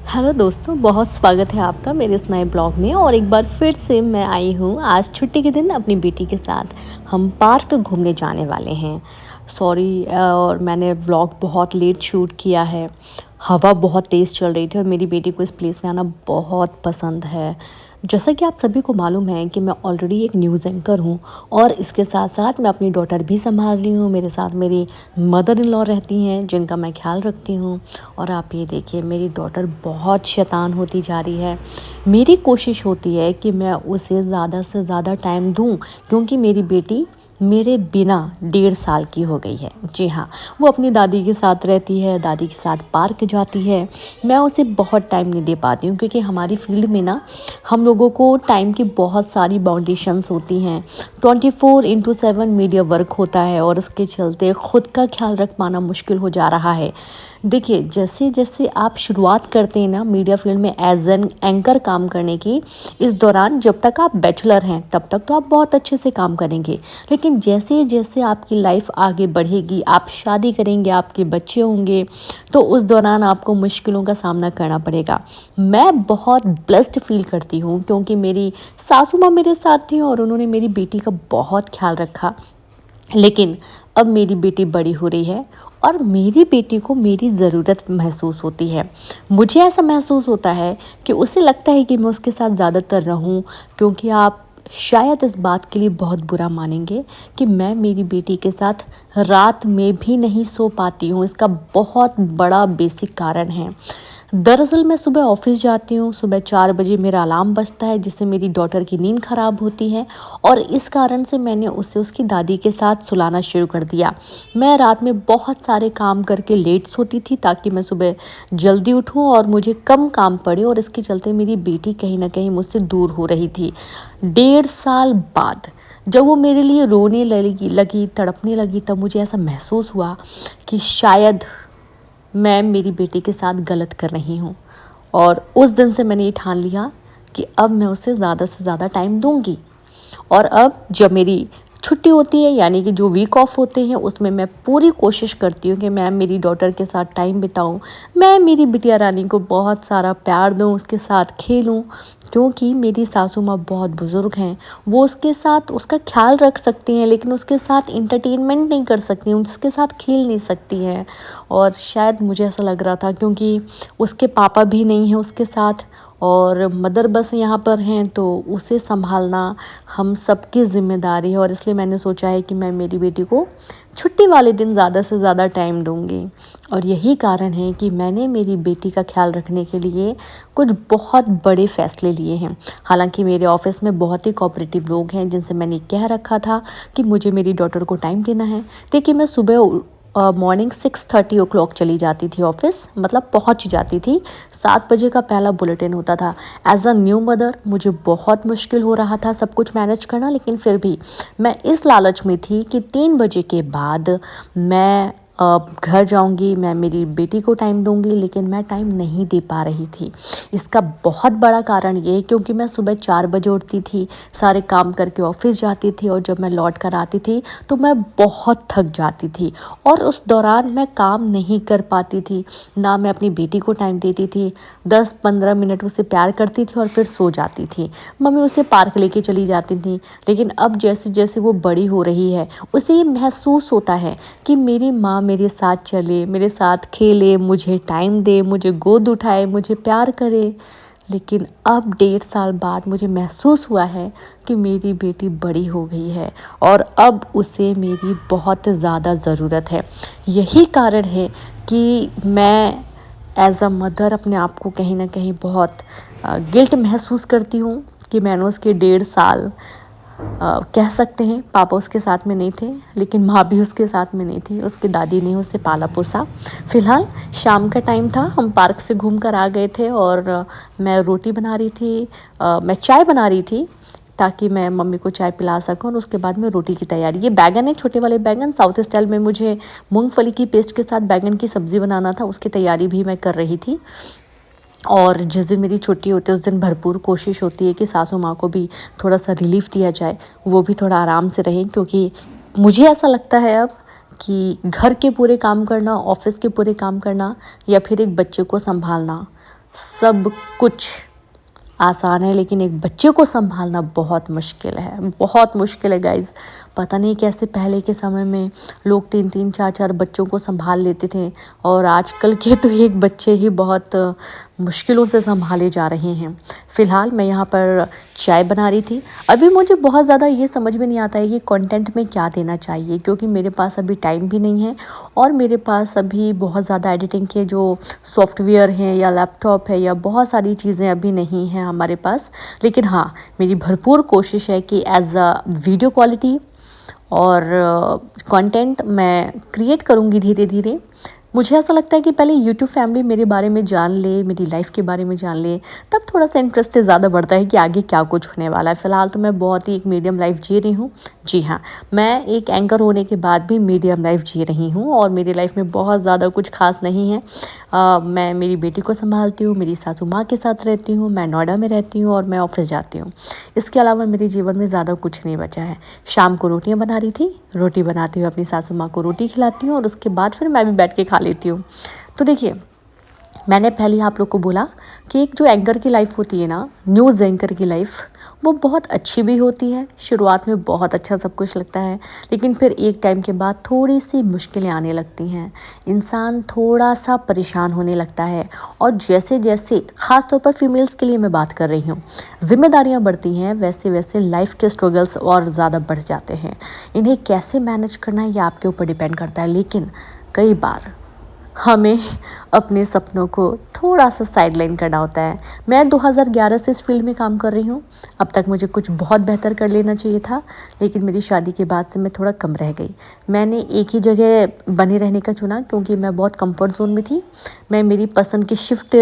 Hello दोस्तों, बहुत स्वागत है आपका मेरे इस नए ब्लॉग में। और एक बार फिर से मैं आई हूँ आज छुट्टी के दिन अपनी बेटी के साथ। हम पार्क घूमने जाने वाले हैं। सॉरी, और मैंने व्लॉग बहुत लेट शूट किया है। हवा बहुत तेज़ चल रही थी और मेरी बेटी को इस प्लेस में आना बहुत पसंद है। जैसा कि आप सभी को मालूम है कि मैं ऑलरेडी एक न्यूज़ एंकर हूँ और इसके साथ साथ मैं अपनी डॉटर भी संभाल रही हूँ। मेरे साथ मेरी मदर इन लॉ रहती हैं जिनका मैं ख्याल रखती हूँ। और आप ये देखिए, मेरी डॉटर बहुत शैतान होती जा रही है। मेरी कोशिश होती है कि मैं उसे ज़्यादा से ज़्यादा टाइम दूँ, क्योंकि मेरी बेटी मेरे बिना 1.5 साल की हो गई है। जी हाँ, वो अपनी दादी के साथ रहती है, दादी के साथ पार्क जाती है। मैं उसे बहुत टाइम नहीं दे पाती हूँ, क्योंकि हमारी फील्ड में ना हम लोगों को टाइम की बहुत सारी बाउंडेशंस होती हैं। 24/7 मीडिया वर्क होता है और इसके चलते ख़ुद का ख्याल रख पाना मुश्किल हो जा रहा है। देखिए, जैसे जैसे आप शुरुआत करते हैं ना मीडिया फील्ड में एज एन एंकर काम करने की, इस दौरान जब तक आप बैचलर हैं तब तक तो आप बहुत अच्छे से काम करेंगे। लेकिन जैसे जैसे आपकी लाइफ आगे बढ़ेगी, आप शादी करेंगे, आपके बच्चे होंगे, तो उस दौरान आपको मुश्किलों का सामना करना पड़ेगा। मैं बहुत ब्लेस्ड फील करती हूँ, क्योंकि मेरी सासू माँ मेरे साथ थी और उन्होंने मेरी बेटी का बहुत ख्याल रखा। लेकिन अब मेरी बेटी बड़ी हो रही है और मेरी बेटी को मेरी ज़रूरत महसूस होती है। मुझे ऐसा महसूस होता है कि उसे लगता है कि मैं उसके साथ ज़्यादातर रहूं, क्योंकि आप शायद इस बात के लिए बहुत बुरा मानेंगे कि मैं मेरी बेटी के साथ रात में भी नहीं सो पाती हूँ। इसका बहुत बड़ा बेसिक कारण है। दरअसल मैं सुबह ऑफिस जाती हूँ, सुबह 4 बजे मेरा अलार्म बजता है, जिससे मेरी डॉटर की नींद ख़राब होती है और इस कारण से मैंने उसे उसकी दादी के साथ सुलाना शुरू कर दिया। मैं रात में बहुत सारे काम करके लेट सोती थी ताकि मैं सुबह जल्दी उठूँ और मुझे कम काम पड़े, और इसके चलते मेरी बेटी कहीं ना कहीं मुझसे दूर हो रही थी। 1.5 साल बाद जब वो मेरे लिए रोने लगी, तड़पने लगी, तब मुझे ऐसा महसूस हुआ कि शायद मैं मेरी बेटी के साथ गलत कर रही हूँ। और उस दिन से मैंने ये ठान लिया कि अब मैं उसे ज़्यादा से ज़्यादा टाइम दूँगी। और अब जब मेरी छुट्टी होती है, यानी कि जो वीक ऑफ होते हैं, उसमें मैं पूरी कोशिश करती हूँ कि मैं मेरी डॉटर के साथ टाइम बिताऊँ। मैं मेरी बिटिया रानी को बहुत सारा प्यार दूँ, उसके साथ खेलूँ, क्योंकि मेरी सासू माँ बहुत बुज़ुर्ग हैं। वो उसके साथ उसका ख्याल रख सकती हैं, लेकिन उसके साथ इंटरटेनमेंट नहीं कर सकती, उसके साथ खेल नहीं सकती हैं। और शायद मुझे ऐसा लग रहा था, क्योंकि उसके पापा भी नहीं हैं उसके साथ और मदर बस यहाँ पर हैं, तो उसे संभालना हम सबकी ज़िम्मेदारी है। और इसलिए मैंने सोचा है कि मैं मेरी बेटी को छुट्टी वाले दिन ज़्यादा से ज़्यादा टाइम दूँगी। और यही कारण है कि मैंने मेरी बेटी का ख्याल रखने के लिए कुछ बहुत बड़े फ़ैसले लिए हैं। हालांकि मेरे ऑफ़िस में बहुत ही कोऑपरेटिव लोग हैं, जिनसे मैंने कह रखा था कि मुझे मेरी डॉटर को टाइम देना है। देखिए, मैं सुबह मॉर्निंग 6:30 o'clock चली जाती थी ऑफ़िस, मतलब पहुंच जाती थी। 7 बजे का पहला बुलेटिन होता था। एज़ अ न्यू मदर मुझे बहुत मुश्किल हो रहा था सब कुछ मैनेज करना, लेकिन फिर भी मैं इस लालच में थी कि 3 बजे के बाद मैं घर जाऊंगी, मैं मेरी बेटी को टाइम दूंगी। लेकिन मैं टाइम नहीं दे पा रही थी। इसका बहुत बड़ा कारण ये है क्योंकि मैं सुबह 4 बजे उठती थी, सारे काम करके ऑफिस जाती थी, और जब मैं लौट कर आती थी तो मैं बहुत थक जाती थी और उस दौरान मैं काम नहीं कर पाती थी। ना मैं अपनी बेटी को टाइम देती थी। 10-15 मिनट उससे प्यार करती थी और फिर सो जाती थी। मम्मी उसे पार्क लेके चली जाती थी। लेकिन अब जैसे जैसे वो बड़ी हो रही है, उसे ये महसूस होता है कि मेरी माँ मेरे साथ चले, मेरे साथ खेले, मुझे टाइम दे, मुझे गोद उठाए, मुझे प्यार करे। लेकिन अब 1.5 साल बाद मुझे महसूस हुआ है कि मेरी बेटी बड़ी हो गई है और अब उसे मेरी बहुत ज़्यादा ज़रूरत है। यही कारण है कि मैं एज़ अ मदर अपने आप को कहीं ना कहीं बहुत गिल्ट महसूस करती हूँ कि मैंने उसके 1.5 साल कह सकते हैं पापा उसके साथ में नहीं थे, लेकिन माँ भी उसके साथ में नहीं थी। उसकी दादी ने उसे पाला पोसा। फ़िलहाल शाम का टाइम था, हम पार्क से घूम कर आ गए थे और मैं रोटी बना रही थी, मैं चाय बना रही थी ताकि मैं मम्मी को चाय पिला सकूं, और उसके बाद में रोटी की तैयारी। ये बैगन है, छोटे वाले बैगन, साउथ स्टाइल में मुझे मूंगफली की पेस्ट के साथ बैगन की सब्ज़ी बनाना था, उसकी तैयारी भी मैं कर रही थी। और जिस दिन मेरी छुट्टी होती है उस दिन भरपूर कोशिश होती है कि सासू माँ को भी थोड़ा सा रिलीफ़ दिया जाए, वो भी थोड़ा आराम से रहें। क्योंकि मुझे ऐसा लगता है अब कि घर के पूरे काम करना, ऑफ़िस के पूरे काम करना या फिर एक बच्चे को संभालना सब कुछ आसान है, लेकिन एक बच्चे को संभालना बहुत मुश्किल है, बहुत मुश्किल है गाइज़। पता नहीं कैसे पहले के समय में लोग 3-3 4-4 बच्चों को संभाल लेते थे, और आजकल के तो एक बच्चे ही बहुत मुश्किलों से संभाले जा रहे हैं। फ़िलहाल मैं यहाँ पर चाय बना रही थी। अभी मुझे बहुत ज़्यादा ये समझ में नहीं आता है कि कंटेंट में क्या देना चाहिए, क्योंकि मेरे पास अभी टाइम भी नहीं है और मेरे पास अभी बहुत ज़्यादा एडिटिंग के जो सॉफ्टवेयर हैं या लैपटॉप है या बहुत सारी चीज़ें अभी नहीं हैं हमारे पास। लेकिन हाँ, मेरी भरपूर कोशिश है कि एज़ अ वीडियो क्वालिटी और कंटेंट मैं क्रिएट करूँगी धीरे धीरे। मुझे ऐसा लगता है कि पहले यूट्यूब फैमिली मेरे बारे में जान ले, मेरी लाइफ के बारे में जान ले, तब थोड़ा सा इंटरेस्ट ज़्यादा बढ़ता है कि आगे क्या कुछ होने वाला है। फ़िलहाल तो मैं बहुत ही एक मीडियम लाइफ जी रही हूँ। जी हाँ, मैं एक एंकर होने के बाद भी मीडियम लाइफ जी रही हूँ और मेरी लाइफ में बहुत ज़्यादा कुछ खास नहीं है। मैं मेरी बेटी को संभालती हूँ, मेरी सासू माँ के साथ रहती हूँ, मैं नोएडा में रहती हूँ और मैं ऑफिस जाती हूँ। इसके अलावा मेरे जीवन में ज़्यादा कुछ नहीं बचा है। शाम को रोटियाँ बना रही थी, रोटी बनाती हूँ, अपनी सासू माँ को रोटी खिलाती हूँ और उसके बाद फिर मैं भी बैठ के खा लेती हूँ। तो देखिए, मैंने पहले ही आप लोग को बोला कि एक जो एंकर की लाइफ होती है ना, न्यूज़ एंकर की लाइफ, वो बहुत अच्छी भी होती है। शुरुआत में बहुत अच्छा सब कुछ लगता है, लेकिन फिर एक टाइम के बाद थोड़ी सी मुश्किलें आने लगती हैं। इंसान थोड़ा सा परेशान होने लगता है, और जैसे जैसे ख़ास तौर पर फीमेल्स के लिए मैं बात कर रही हूँ, जिम्मेदारियाँ बढ़ती हैं, वैसे वैसे लाइफ के स्ट्रगल्स और ज़्यादा बढ़ जाते हैं। इन्हें कैसे मैनेज करना है ये आपके ऊपर डिपेंड करता है। लेकिन कई बार हमें अपने सपनों को थोड़ा सा साइडलाइन करना होता है। मैं 2011 से इस फील्ड में काम कर रही हूँ। अब तक मुझे कुछ बहुत बेहतर कर लेना चाहिए था, लेकिन मेरी शादी के बाद से मैं थोड़ा कम रह गई। मैंने एक ही जगह बने रहने का चुना, क्योंकि मैं बहुत कंफर्ट जोन में थी। मैं मेरी पसंद की शिफ्ट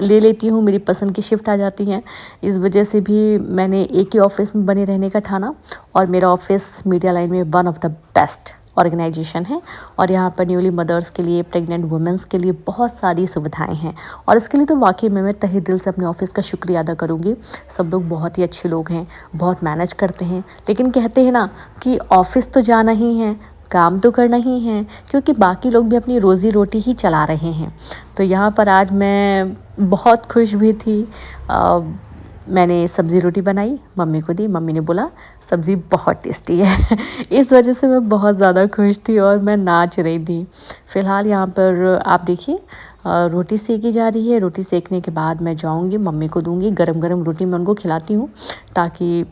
ले लेती हूँ, मेरी पसंद की शिफ्ट आ जाती हैं। इस वजह से भी मैंने एक ही ऑफिस में बने रहने का ठाना, और मेरा ऑफिस मीडिया लाइन में one of the best organisation है, और यहाँ पर न्यूली मदर्स के लिए, प्रेग्नेंट वुमेंस के लिए बहुत सारी सुविधाएं हैं, और इसके लिए तो वाकई में मैं तहे दिल से अपने ऑफिस का शुक्रिया अदा करूँगी। सब लोग बहुत ही अच्छे लोग हैं, बहुत मैनेज करते हैं। लेकिन कहते हैं ना कि ऑफिस तो जाना ही है, काम तो करना ही है, क्योंकि बाकी लोग भी अपनी रोज़ी रोटी ही चला रहे हैं। तो यहाँ पर आज मैं बहुत खुश भी थी। मैंने सब्ज़ी रोटी बनाई, मम्मी को दी, मम्मी ने बोला सब्ज़ी बहुत टेस्टी है। इस वजह से मैं बहुत ज़्यादा खुश थी और मैं नाच रही थी। फ़िलहाल यहाँ पर आप देखिए, रोटी सेकी जा रही है। रोटी सेकने के बाद मैं जाऊँगी, मम्मी को दूँगी गरम गरम रोटी, मैं उनको खिलाती हूँ, ताकि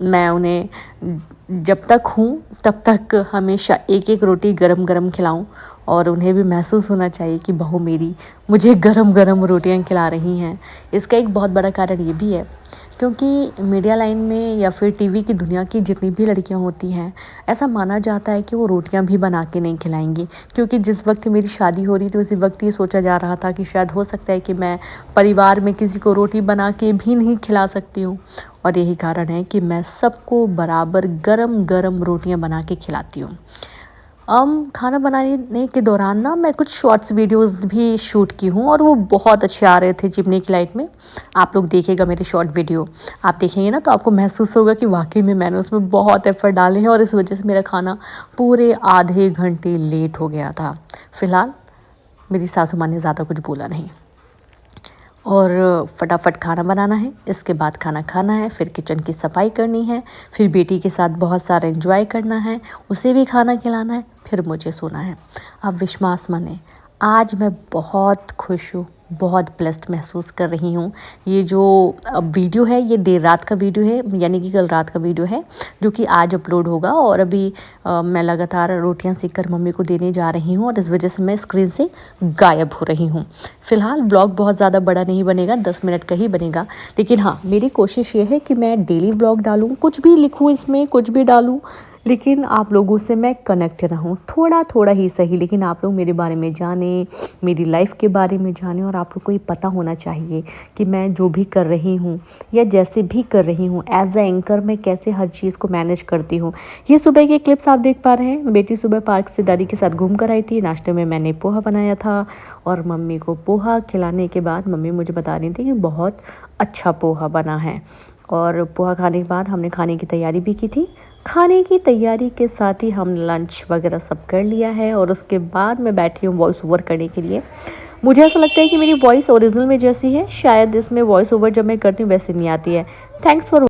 मैं उन्हें जब तक हूँ तब तक हमेशा एक एक रोटी गरम गरम खिलाऊँ, और उन्हें भी महसूस होना चाहिए कि बहू मेरी मुझे गरम गरम रोटियां खिला रही हैं। इसका एक बहुत बड़ा कारण ये भी है, क्योंकि मीडिया लाइन में या फिर टीवी की दुनिया की जितनी भी लड़कियां होती हैं, ऐसा माना जाता है कि वो रोटियां भी बना के नहीं खिलाएंगी। क्योंकि जिस वक्त मेरी शादी हो रही थी, उसी वक्त ये सोचा जा रहा था कि शायद हो सकता है कि मैं परिवार में किसी को रोटी बना के भी नहीं खिला सकती हूँ, और यही कारण है कि मैं सबको बराबर गरम गरम रोटियां बना के खिलाती हूँ। खाना बनाने के दौरान ना मैं कुछ शॉर्ट्स वीडियोस भी शूट की हूँ, और वो बहुत अच्छे आ रहे थे चिमनी की लाइट में। आप लोग देखिएगा मेरे शॉर्ट वीडियो, आप देखेंगे ना तो आपको महसूस होगा कि वाकई में मैंने उसमें बहुत एफर्ट डाले हैं, और इस वजह से मेरा खाना पूरे आधे घंटे लेट हो गया था। फ़िलहाल मेरी सासू माँ ने ज़्यादा कुछ बोला नहीं, और फटाफट खाना बनाना है, इसके बाद खाना खाना है, फिर किचन की सफाई करनी है, फिर बेटी के साथ बहुत सारा एंजॉय करना है, उसे भी खाना खिलाना है, फिर मुझे सोना है। अब विश्वास माने, आज मैं बहुत खुश हूँ, बहुत ब्लेस्ड महसूस कर रही हूँ। ये जो वीडियो है, ये देर रात का वीडियो है, यानी कि कल रात का वीडियो है, जो कि आज अपलोड होगा। और अभी मैं लगातार रोटियां सेक कर मम्मी को देने जा रही हूँ, और इस वजह से मैं स्क्रीन से गायब हो रही हूँ। फ़िलहाल ब्लॉग बहुत ज़्यादा बड़ा नहीं बनेगा, 10 मिनट का ही बनेगा। लेकिन हाँ, मेरी कोशिश ये है कि मैं डेली ब्लॉग डालूँ, कुछ भी लिखूँ इसमें, कुछ भी डालूँ, लेकिन आप लोगों से मैं कनेक्ट रहूँ, थोड़ा थोड़ा ही सही, लेकिन आप लोग मेरे बारे में जानें, मेरी लाइफ के बारे में जानें। और आप लोग को ये पता होना चाहिए कि मैं जो भी कर रही हूँ या जैसे भी कर रही हूँ, एज ए एंकर मैं कैसे हर चीज़ को मैनेज करती हूँ। ये सुबह के क्लिप्स आप देख पा रहे हैं। बेटी सुबह पार्क से दादी के साथ घूम कर आई थी। नाश्ते में मैंने पोहा बनाया था, और मम्मी को पोहा खिलाने के बाद मम्मी मुझे बता रही थी कि बहुत अच्छा पोहा बना है। और पोहा खाने के बाद हमने खाने की तैयारी भी की थी। खाने की तैयारी के साथ ही हम लंच वगैरह सब कर लिया है, और उसके बाद मैं बैठी हूँ वॉइस ओवर करने के लिए। मुझे ऐसा लगता है कि मेरी वॉइस ओरिजिनल में जैसी है, शायद इसमें वॉइस ओवर जब मैं करती हूँ वैसे नहीं आती है। Thanks for